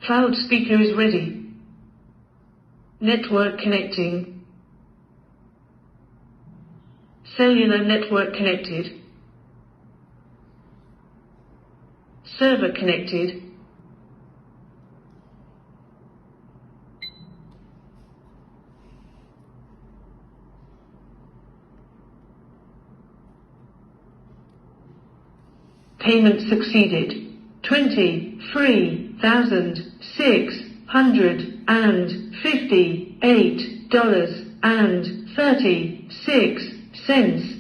Cloud speaker is ready. Network connecting. Cellular network connected. Server connected. Payment succeeded. $23,658.36